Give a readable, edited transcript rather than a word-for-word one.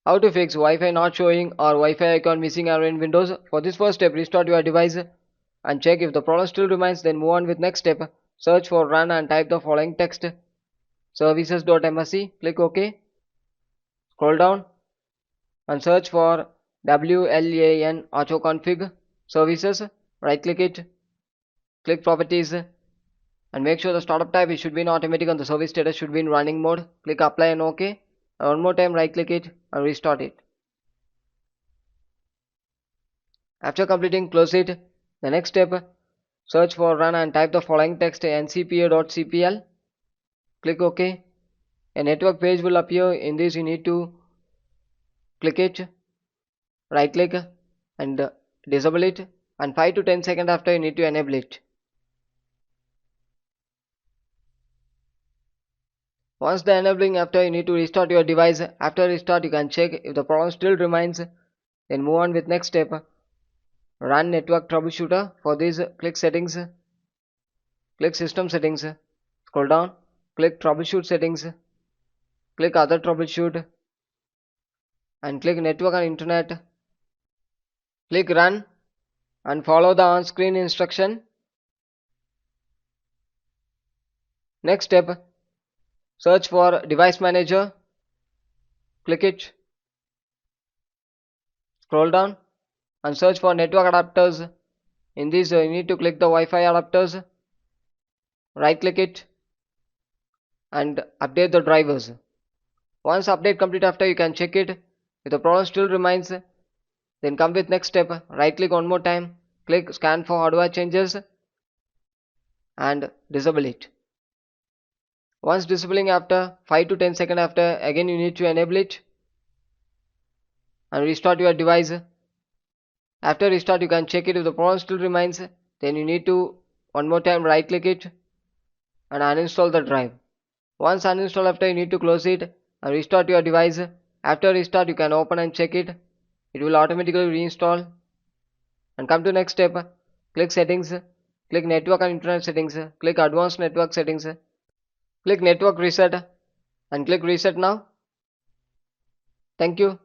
How to fix Wi-Fi not showing or Wi-Fi icon missing error in Windows. For this first step, restart your device and check if the problem still remains, then move on with next step. Search for run and type the following text: services.msc. Click OK. Scroll down and search for WLAN auto config services. Right click it, click properties, and make sure the startup type it should be in automatic and the service status should be in running mode. Click apply and OK. And one more time right click it and restart it. After completing, close it. The next step, search for run and type the following text: ncpa.cpl. Click OK. A network page will appear. In this you need to click it, right click and disable it, and 5 to 10 seconds after you need to enable it. Once the enabling after, you need to restart your device. After restart you can check if the problem still remains, then move on with next step: run network troubleshooter. For this, click settings, click system settings, scroll down, click troubleshoot settings, click other troubleshoot, and click network and internet. Click run and follow the on-screen instruction. Next step, search for device manager. Click it, scroll down and search for network adapters. In this you need to click the Wi-Fi adapters, right click it and update the drivers. Once update complete after, you can check it. If the problem still remains, then come with next step: right click one more time, click scan for hardware changes and disable it. Once disabling, after 5 to 10 seconds after, again you need to enable it and restart your device. After restart you can check it. If the problem still remains, then you need to one more time right click it and uninstall the drive. Once uninstall after, you need to close it and restart your device. After restart you can open and check it. It will automatically reinstall. And come to next step, click settings, click network and internet settings, click advanced network settings, click network reset and click reset now. Thank you.